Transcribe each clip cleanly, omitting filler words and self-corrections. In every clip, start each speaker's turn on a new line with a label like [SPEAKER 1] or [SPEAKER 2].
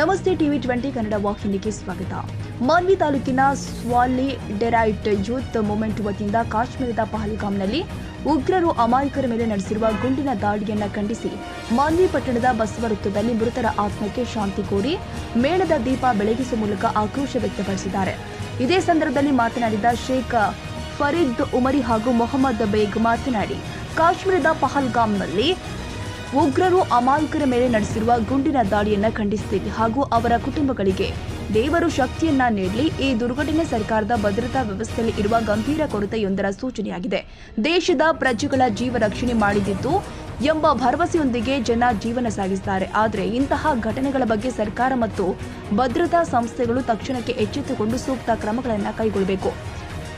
[SPEAKER 1] ನಮಸ್ತೆ ಟಿವಿ 20 ಕನ್ನಡ ವಾಹಿನಿಗೆ ಸ್ವಾಗತ. ಮಾನ್ವಿ ತಾಲೂಕಿನ ಸ್ವಾಲಿ ಡೆರೈಟ್ ಯೂತ್ ಮೂವ್ಮೆಂಟ್ ವತಿಯಿಂದ ಕಾಶ್ಮೀರದ ಪಹಲ್ಗಾಮ್ನಲ್ಲಿ ಉಗ್ರರು ಅಮಾಯಕರ ಮೇಲೆ ನಡೆಸಿರುವ ಗುಂಡಿನ ದಾಳಿಯನ್ನು ಖಂಡಿಸಿ ಮಾನ್ವಿ ಪಟ್ಟಣದ ಬಸವ ವೃತ್ತದಲ್ಲಿ ಮೃತರ ಆತ್ಮಕ್ಕೆ ಶಾಂತಿ ಕೋರಿ ಮೇಣದ ದೀಪ ಬೆಳಗಿಸುವ ಮೂಲಕ ಆಕ್ರೋಶ ವ್ಯಕ್ತಪಡಿಸಿದ್ದಾರೆ. ಇದೇ ಸಂದರ್ಭದಲ್ಲಿ ಮಾತನಾಡಿದ ಶೇಖ್ ಫರೀದ್ ಉಮರಿ ಹಾಗೂ ಮೊಹಮ್ಮದ್ ಬೇಗ್ ಮಾತನಾಡಿ, ಕಾಶ್ಮೀರದ ಪಹಲ್ಗಾಮ್ನಲ್ಲಿ ಉಗ್ರರು ಅಮಾಯಕರ ಮೇಲೆ ನಡೆಸಿರುವ ಗುಂಡಿನ ದಾಳಿಯನ್ನು ಖಂಡಿಸುತ್ತೀವಿ ಹಾಗೂ ಅವರ ಕುಟುಂಬಗಳಿಗೆ ದೇವರು ಶಕ್ತಿಯನ್ನ ನೀಡಲಿ. ಈ ದುರ್ಘಟನೆ ಸರ್ಕಾರದ ಭದ್ರತಾ ವ್ಯವಸ್ಥೆಯಲ್ಲಿ ಇರುವ ಗಂಭೀರ ಕೊರತೆಯೊಂದರ ಸೂಚನೆಯಾಗಿದೆ. ದೇಶದ ಪ್ರಜೆಗಳ ಜೀವ ರಕ್ಷಣೆ ಮಾಡಿದ್ದು ಎಂಬ ಭರವಸೆಯೊಂದಿಗೆ ಜನ ಜೀವನ ಸಾಗಿಸುತ್ತಾರೆ. ಆದರೆ ಇಂತಹ ಘಟನೆಗಳ ಬಗ್ಗೆ ಸರ್ಕಾರ ಮತ್ತು ಭದ್ರತಾ ಸಂಸ್ಥೆಗಳು ತಕ್ಷಣಕ್ಕೆ ಎಚ್ಚೆತ್ತುಕೊಂಡು ಸೂಕ್ತ ಕ್ರಮಗಳನ್ನು ಕೈಗೊಳ್ಳಬೇಕು.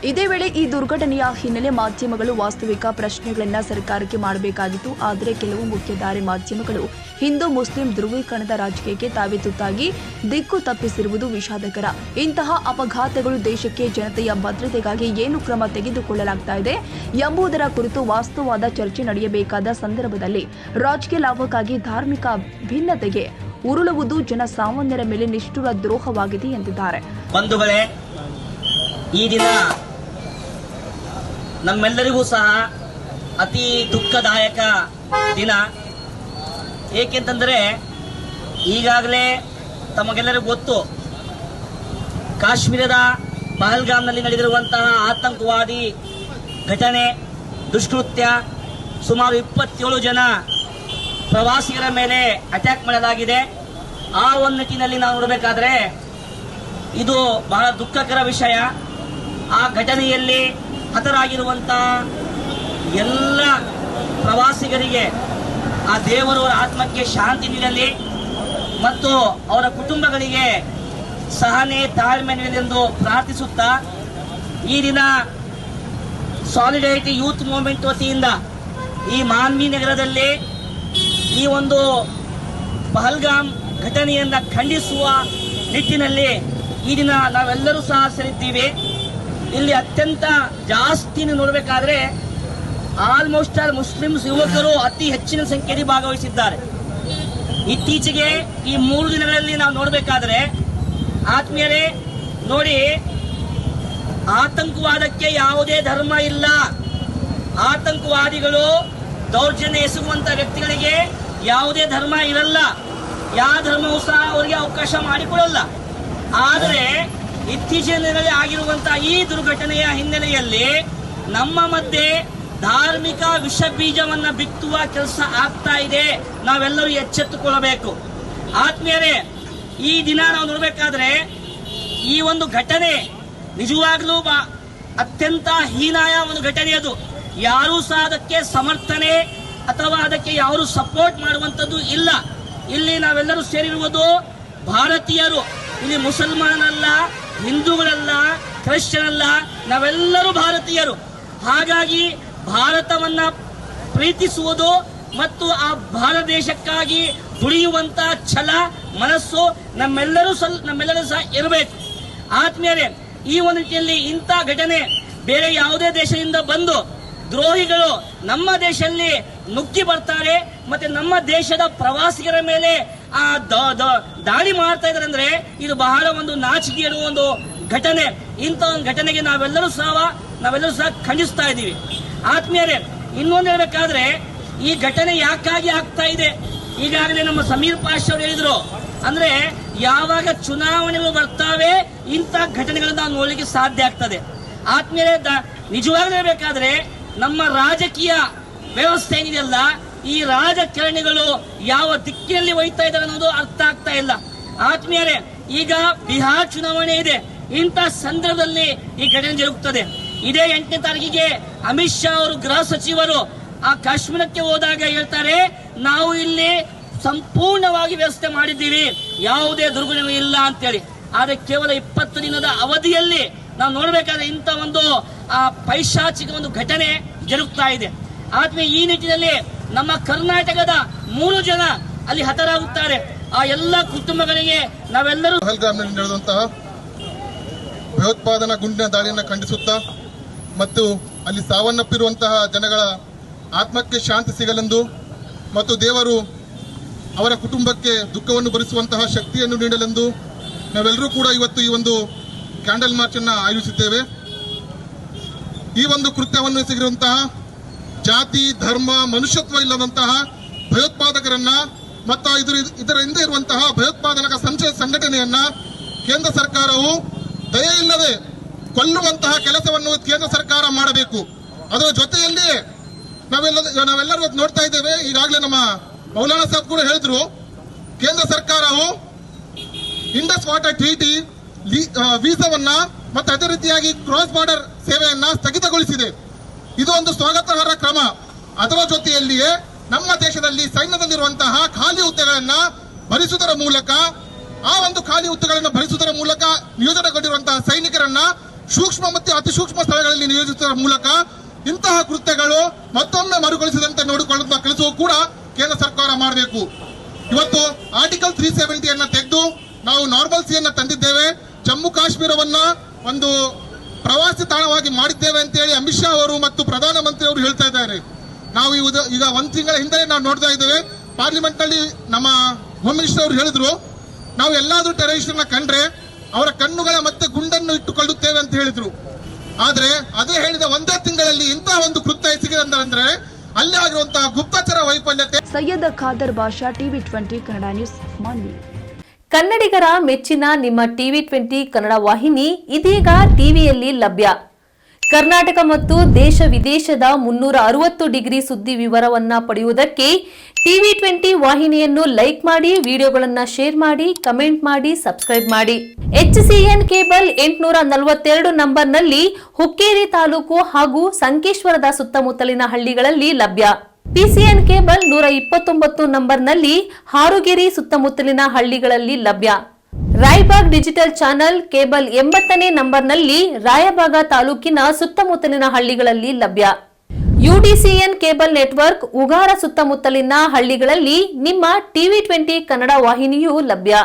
[SPEAKER 1] ಇದೇ ವೇಳೆ ಈ ದುರ್ಘಟನೆಯ ಹಿನ್ನೆಲೆ ಮಾಧ್ಯಮಗಳು ವಾಸ್ತವಿಕ ಪ್ರಶ್ನೆಗಳನ್ನು ಸರ್ಕಾರಕ್ಕೆ ಮಾಡಬೇಕಾಗಿತ್ತು. ಆದರೆ ಕೆಲವು ಮುಖ್ಯಧಾರೆ ಮಾಧ್ಯಮಗಳು ಹಿಂದೂ ಮುಸ್ಲಿಂ ಧ್ರುವೀಕರಣದ ರಾಜಕೀಯಕ್ಕೆ ತಾವೇ ತುತ್ತಾಗಿ ದಿಕ್ಕು ತಪ್ಪಿಸಿರುವುದು ವಿಷಾದಕರ. ಇಂತಹ ಅಪಘಾತಗಳು ದೇಶಕ್ಕೆ ಜನತೆಯ ಭದ್ರತೆಗಾಗಿ ಏನು ಕ್ರಮ ತೆಗೆದುಕೊಳ್ಳಲಾಗ್ತಾ ಇದೆ ಎಂಬುದರ ಕುರಿತು ವಾಸ್ತವವಾದ ಚರ್ಚೆ ನಡೆಯಬೇಕಾದ ಸಂದರ್ಭದಲ್ಲಿ ರಾಜಕೀಯ ಲಾಭಕ್ಕಾಗಿ ಧಾರ್ಮಿಕ ಭಿನ್ನತೆಗೆ ಉರುಳುವುದು ಜನಸಾಮಾನ್ಯರ ಮೇಲೆ ನಿಷ್ಠುರ ದ್ರೋಹವಾಗಿದೆ ಎಂದಿದ್ದಾರೆ.
[SPEAKER 2] ಬಂಧುಗಳೇ, ಈ ದಿನ ನಮ್ಮೆಲ್ಲರಿಗೂ ಸಹ ಅತಿ ದುಃಖದಾಯಕ ದಿನ. ಏಕೆಂತಂದರೆ ಈಗಾಗಲೇ ತಮಗೆಲ್ಲರಿಗೂ ಗೊತ್ತು, ಕಾಶ್ಮೀರದ ಪಹಲ್ಗಾಮ್ನಲ್ಲಿ ನಡೆದಿರುವಂತಹ ಆತಂಕವಾದಿ ಘಟನೆ, ದುಷ್ಕೃತ್ಯ, ಸುಮಾರು 27 ಜನ ಪ್ರವಾಸಿಗರ ಮೇಲೆ ಅಟ್ಯಾಕ್ ಮಾಡಲಾಗಿದೆ. ಆ ಒಂದು ನಿಟ್ಟಿನಲ್ಲಿ ನಾವು ನೋಡಬೇಕಾದ್ರೆ ಇದು ಬಹಳ ದುಃಖಕರ ವಿಷಯ. ಆ ಘಟನೆಯಲ್ಲಿ ಹತರಾಗಿರುವಂತಹ ಎಲ್ಲ ಪ್ರವಾಸಿಗರಿಗೆ ಆ ದೇವರು ಅವರ ಆತ್ಮಕ್ಕೆ ಶಾಂತಿ ನೀಡಲಿ ಮತ್ತು ಅವರ ಕುಟುಂಬಗಳಿಗೆ ಸಹನೆ ತಾಳ್ಮೆ ನೀಡಲಿ ಎಂದು ಪ್ರಾರ್ಥಿಸುತ್ತಾ, ಈ ದಿನ ಸಾಲಿಡಾರಿಟಿ ಯೂತ್ ಮೂವ್ಮೆಂಟ್ ವತಿಯಿಂದ ಈ ಮಾನ್ವಿ ನಗರದಲ್ಲಿ ಈ ಒಂದು ಪಹಲ್ಗಾಮ್ ಘಟನೆಯನ್ನು ಖಂಡಿಸುವ ನಿಟ್ಟಿನಲ್ಲಿ ಈ ದಿನ ನಾವೆಲ್ಲರೂ ಸಹ ಸೇರಿದ್ದೀವಿ. ಇಲ್ಲಿ ಅತ್ಯಂತ ಜಾಸ್ತಿ ನೋಡಬೇಕಾದ್ರೆ ಆಲ್ಮೋಸ್ಟ್ ಆಲ್ ಮುಸ್ಲಿಮ್ಸ್ ಯುವಕರು ಅತಿ ಹೆಚ್ಚಿನ ಸಂಖ್ಯೆಯಲ್ಲಿ ಭಾಗವಹಿಸಿದ್ದಾರೆ. ಇತ್ತೀಚೆಗೆ ಈ 3 ದಿನಗಳಲ್ಲಿ ನಾವು ನೋಡಬೇಕಾದ್ರೆ ಆತ್ಮೀಯರೇ ನೋಡಿ, ಆತಂಕವಾದಕ್ಕೆ ಯಾವುದೇ ಧರ್ಮ ಇಲ್ಲ. ಆತಂಕವಾದಿಗಳು ದೌರ್ಜನ್ಯ ಎಸಗುವಂತ ವ್ಯಕ್ತಿಗಳಿಗೆ ಯಾವುದೇ ಧರ್ಮ ಇರಲ್ಲ. ಯಾವ ಧರ್ಮವೂ ಸಹ ಅವರಿಗೆ ಅವಕಾಶ ಮಾಡಿಕೊಡಲ್ಲ. ಆದರೆ ಇತ್ತೀಚಿನ ದಿನಗಳಲ್ಲಿ ಆಗಿರುವಂತಹ ಈ ದುರ್ಘಟನೆಯ ಹಿನ್ನೆಲೆಯಲ್ಲಿ ನಮ್ಮ ಮಧ್ಯೆ ಧಾರ್ಮಿಕ ವಿಷ ಬೀಜವನ್ನ ಬಿತ್ತುವ ಕೆಲಸ ಆಗ್ತಾ ಇದೆ. ನಾವೆಲ್ಲರೂ ಎಚ್ಚೆತ್ತುಕೊಳ್ಳಬೇಕು. ಆತ್ಮೀಯರೇ, ಈ ದಿನ ನಾವು ನೋಡಬೇಕಾದ್ರೆ ಈ ಒಂದು ಘಟನೆ ನಿಜವಾಗ್ಲೂ ಅತ್ಯಂತ ಹೀನಾಯ ಒಂದು ಘಟನೆ. ಅದು ಯಾರೂ ಸಹ ಅದಕ್ಕೆ ಸಮರ್ಥನೆ ಅಥವಾ ಅದಕ್ಕೆ ಯಾರು ಸಪೋರ್ಟ್ ಮಾಡುವಂಥದ್ದು ಇಲ್ಲ. ಇಲ್ಲಿ ನಾವೆಲ್ಲರೂ ಸೇರಿರುವುದು ಭಾರತೀಯರು. ಇಲ್ಲಿ ಮುಸಲ್ಮಾನಲ್ಲ, ಹಿಂದೂಗಳಲ್ಲ, ಕ್ರಿಶ್ಚಿಯನ್ ಅಲ್ಲ, ನಾವೆಲ್ಲರೂ ಭಾರತೀಯರು. ಹಾಗಾಗಿ ಭಾರತವನ್ನ ಪ್ರೀತಿಸುವುದು ಮತ್ತು ಆ ಭಾರತ ದೇಶಕ್ಕಾಗಿ ದುಡಿಯುವಂತ ಛಲ ಮನಸ್ಸು ನಮ್ಮೆಲ್ಲರೂ ಸಹ ಇರಬೇಕು. ಆತ್ಮೀಯರೇ, ಈ ಒಂದು ರೀತಿಯಲ್ಲಿ ಇಂಥ ಘಟನೆ ಬೇರೆ ಯಾವುದೇ ದೇಶದಿಂದ ಬಂದು ದ್ರೋಹಿಗಳು ನಮ್ಮ ದೇಶದಲ್ಲಿ ನುಗ್ಗಿ ಬರ್ತಾರೆ ಮತ್ತೆ ನಮ್ಮ ದೇಶದ ಪ್ರವಾಸಿಗರ ಮೇಲೆ ದಾಳಿ ಮಾಡ್ತಾ ಇದ್ದಾರೆ ಅಂದ್ರೆ ಇದು ಬಹಳ ಒಂದು ನಾಚಿಕೆಯ ಒಂದು ಘಟನೆ. ಇಂಥ ಒಂದು ಘಟನೆಗೆ ನಾವೆಲ್ಲರೂ ಸಹ ಖಂಡಿಸ್ತಾ ಇದ್ದೀವಿ. ಆತ್ಮೀಯರೇ, ಇನ್ನೊಂದು ಹೇಳಬೇಕಾದ್ರೆ ಈ ಘಟನೆ ಯಾಕಾಗಿ ಆಗ್ತಾ ಇದೆ, ಈಗಾಗಲೇ ನಮ್ಮ ಸಮೀರ್ ಪಾಷಾ ಅವರು ಹೇಳಿದ್ರು, ಅಂದ್ರೆ ಯಾವಾಗ ಚುನಾವಣೆಗಳು ಬರ್ತಾವೆ ಇಂಥ ಘಟನೆಗಳನ್ನ ನಾವು ನೋಡಲಿಕ್ಕೆ ಸಾಧ್ಯ ಆಗ್ತದೆ. ಆತ್ಮೀಯರೇ, ನಿಜವಾಗ್ಲೂ ಹೇಳಬೇಕಾದ್ರೆ ನಮ್ಮ ರಾಜಕೀಯ ವ್ಯವಸ್ಥೆ ಏನಿದೆಯಲ್ಲ, ಈ ರಾಜಕಾರಣಿಗಳು ಯಾವ ದಿಕ್ಕಿನಲ್ಲಿ ಒಯ್ತಾ ಇದ್ದಾರೆ ಅನ್ನೋದು ಅರ್ಥ ಆಗ್ತಾ ಇಲ್ಲ. ಆತ್ಮೀಯರೇ, ಈಗ ಬಿಹಾರ್ ಚುನಾವಣೆ ಇದೆ. ಇಂಥ ಸಂದರ್ಭದಲ್ಲಿ ಈ ಘಟನೆ ಜರುಗುತ್ತದೆ. ಇದೇ 8ನೇ ತಾರೀಕಿಗೆ ಅಮಿತ್ ಶಾ ಅವರು ಗೃಹ ಸಚಿವರು ಆ ಕಾಶ್ಮೀರಕ್ಕೆ ಹೋದಾಗ ಹೇಳ್ತಾರೆ, ನಾವು ಇಲ್ಲಿ ಸಂಪೂರ್ಣವಾಗಿ ವ್ಯವಸ್ಥೆ ಮಾಡಿದ್ದೀವಿ, ಯಾವುದೇ ದುರ್ಘಟನೆ ಇಲ್ಲ ಅಂತೇಳಿ. ಆದ್ರೆ ಕೇವಲ 20 ದಿನದ ಅವಧಿಯಲ್ಲಿ ನಾವು ನೋಡಬೇಕಾದ್ರೆ ಇಂಥ ಒಂದು ಪೈಶಾಚಿಕ ಒಂದು ಘಟನೆ ಜರುಗ್ತಾ ಇದೆ. ಆದ್ಮೇಲೆ ಈ ನಿಟ್ಟಿನಲ್ಲಿ ನಮ್ಮ ಕರ್ನಾಟಕದ 3 ಜನ ಅಲ್ಲಿ ಹತರಾಗುತ್ತಾರೆ. ಆ ಎಲ್ಲ ಕುಟುಂಬಗಳಿಗೆ ನಾವೆಲ್ಲರೂ
[SPEAKER 3] ಪಹಲ್ಗಾಮ್ನಲ್ಲಿ ನಡೆದಂತಹ ಭಯೋತ್ಪಾದನಾ ಗುಂಡಿನ ದಾಳಿಯನ್ನು ಖಂಡಿಸುತ್ತಾ ಮತ್ತು ಅಲ್ಲಿ ಸಾವನ್ನಪ್ಪಿರುವಂತಹ ಜನಗಳ ಆತ್ಮಕ್ಕೆ ಶಾಂತಿ ಸಿಗಲೆಂದು ಮತ್ತು ದೇವರು ಅವರ ಕುಟುಂಬಕ್ಕೆ ದುಃಖವನ್ನು ಭರಿಸುವಂತಹ ಶಕ್ತಿಯನ್ನು ನೀಡಲೆಂದು ನಾವೆಲ್ಲರೂ ಕೂಡ ಇವತ್ತು ಈ ಒಂದು ಕ್ಯಾಂಡಲ್ ಮಾರ್ಚ್ ಅನ್ನು ಆಯೋಜಿಸಿದ್ದೇವೆ. ಈ ಒಂದು ಕೃತ್ಯವನ್ನು ಎಸಗಿರುವಂತಹ ಜಾತಿ, ಧರ್ಮ, ಮನುಷ್ಯತ್ವ ಇಲ್ಲದಂತಹ ಭಯೋತ್ಪಾದಕರನ್ನ ಮತ್ತು ಇದರ ಹಿಂದೆ ಇರುವಂತಹ ಭಯೋತ್ಪಾದನಾ ಸಂಘಟನೆಯನ್ನ ಕೇಂದ್ರ ಸರ್ಕಾರವು ದಯೆ ಇಲ್ಲದೆ ಕೊಲ್ಲುವಂತಹ ಕೆಲಸವನ್ನು ಕೇಂದ್ರ ಸರ್ಕಾರ ಮಾಡಬೇಕು. ಅದರ ಜೊತೆಯಲ್ಲಿಯೇ ನಾವೆಲ್ಲರೂ ನೋಡ್ತಾ ಇದ್ದೇವೆ. ಈಗಾಗಲೇ ನಮ್ಮ ಮೌಲಾನಾ ಸಾಬ್ ಕೂಡ ಹೇಳಿದ್ರು, ಕೇಂದ್ರ ಸರ್ಕಾರವು ಇಂಡಸ್ ವಾಟರ್ ಟ್ರೀಟಿ ವೀಸಾವನ್ನ ಮತ್ತು ಅದೇ ರೀತಿಯಾಗಿ ಕ್ರಾಸ್ ಬಾರ್ಡರ್ ಸೇವೆಯನ್ನ ಸ್ಥಗಿತಗೊಳಿಸಿದೆ. ಇದು ಒಂದು ಸ್ವಾಗತಾರ್ಹ ಕ್ರಮ. ಅದರ ಜೊತೆಯಲ್ಲಿಯೇ ನಮ್ಮ ದೇಶದಲ್ಲಿ ಸೈನ್ಯದಲ್ಲಿರುವಂತಹ ಖಾಲಿ ಹುದ್ದೆಗಳನ್ನ ಭರಿಸುವುದರ ಮೂಲಕ, ಆ ಒಂದು ಖಾಲಿ ಹುದ್ದೆಗಳನ್ನು ಭರಿಸುವುದರ ಮೂಲಕ ನಿಯೋಜನೆಗೊಂಡಿರುವಂತಹ ಸೈನಿಕರನ್ನ ಸೂಕ್ಷ್ಮ ಮತ್ತು ಅತಿ ಸೂಕ್ಷ್ಮ ಸ್ಥಳಗಳಲ್ಲಿ ನಿಯೋಜಿಸುವುದರ ಮೂಲಕ ಇಂತಹ ಕೃತ್ಯಗಳು ಮತ್ತೊಮ್ಮೆ ಮರುಕಳಿಸದಂತೆ ನೋಡಿಕೊಳ್ಳುವ ಕೆಲಸವೂ ಕೂಡ ಕೇಂದ್ರ ಸರ್ಕಾರ ಮಾಡಬೇಕು. ಇವತ್ತು ಆರ್ಟಿಕಲ್ 370 ತೆಗೆದು ನಾವು ನಾರ್ಮಲ್ ಸಿಯನ್ನ ತಂದಿದ್ದೇವೆ. ಜಮ್ಮು ಕಾಶ್ಮೀರವನ್ನ ಒಂದು ಪ್ರವಾಸಿ ತಾಣವಾಗಿ ಮಾಡಿದ್ದೇವೆ ಅಂತೇಳಿ ಅಮಿತ್ ಶಾ ಅವರು ಮತ್ತು ಪ್ರಧಾನಮಂತ್ರಿ ಅವರು ಹೇಳ್ತಾ ಇದ್ದಾರೆ. ನಾವು ಈಗ ಒಂದು ತಿಂಗಳ ಹಿಂದೆ ನಾವು ನೋಡ್ತಾ ಇದ್ದೇವೆ, ಪಾರ್ಲಿಮೆಂಟ್ ನಲ್ಲಿ ನಮ್ಮ ಹೋಮ್ ಮಿನಿಸ್ಟರ್ ಅವರು ಹೇಳಿದ್ರು, ನಾವು ಎಲ್ಲಾದ್ರೂ ಟೆರರಿಸ್ಟನ್ನ ಕಂಡ್ರೆ ಅವರ ಕಣ್ಣುಗಳ ಮತ್ತೆ ಗುಂಡನ್ನು ಇಟ್ಟುಕೊಳ್ಳುತ್ತೇವೆ ಅಂತ ಹೇಳಿದ್ರು. ಆದ್ರೆ ಅದೇ ಹೇಳಿದ ಒಂದೇ ತಿಂಗಳಲ್ಲಿ ಇಂತಹ ಒಂದು ಕೃತ್ಯ ಎಸಗಿದಂದ್ರೆ ಅಲ್ಲಿ ಆಗಿರುವಂತಹ ಗುಪ್ತಚರ ವೈಫಲ್ಯತೆ.
[SPEAKER 1] Syed Khader Basha, TV 20 Kannada news, Manvi.
[SPEAKER 4] ಕನ್ನಡಿಗರ ಮೆಚ್ಚಿನ ನಿಮ್ಮ ಟಿವಿ 20 ಕನ್ನಡ ವಾಹಿನಿ ಇದೀಗ ಟಿವಿಯಲ್ಲಿ ಲಭ್ಯ. ಕರ್ನಾಟಕ ಮತ್ತು ದೇಶ ವಿದೇಶದ 360 ಡಿಗ್ರಿ ಸುದ್ದಿ ವಿವರವನ್ನ ಪಡೆಯುವುದಕ್ಕೆ ಟಿವಿ 20 ವಾಹಿನಿಯನ್ನು ಲೈಕ್ ಮಾಡಿ, ವಿಡಿಯೋಗಳನ್ನು ಶೇರ್ ಮಾಡಿ, ಕಮೆಂಟ್ ಮಾಡಿ, ಸಬ್ಸ್ಕ್ರೈಬ್ ಮಾಡಿ. HCN ಕೇಬಲ್ 842 ನಂಬರ್ನಲ್ಲಿ ಹುಕ್ಕೇರಿ ತಾಲೂಕು ಹಾಗೂ ಸಂಕೇಶ್ವರದ ಸುತ್ತಮುತ್ತಲಿನ ಹಳ್ಳಿಗಳಲ್ಲಿ ಲಭ್ಯ. PCN ಕೇಬಲ್ 129 ನಂಬರ್ನಲ್ಲಿ ಹಾರುಗೆರೆ ಸುತ್ತಮುತ್ತಲಿನ ಹಳ್ಳಿಗಳಲ್ಲಿ ಲಭ್ಯ. ರಾಯಬಾಗ್ ಡಿಜಿಟಲ್ ಚಾನೆಲ್ ಕೇಬಲ್ 80ನೇ ನಂಬರ್ನಲ್ಲಿ ರಾಯಬಾಗ ತಾಲೂಕಿನ ಸುತ್ತಮುತ್ತಲಿನ ಹಳ್ಳಿಗಳಲ್ಲಿ ಲಭ್ಯ. UDCN ಕೇಬಲ್ ನೆಟ್ವರ್ಕ್ ಉಗಾರ ಸುತ್ತಮುತ್ತಲಿನ ಹಳ್ಳಿಗಳಲ್ಲಿ ನಿಮ್ಮ ಟಿವಿ 20 ಕನ್ನಡ ವಾಹಿನಿಯೂ ಲಭ್ಯ.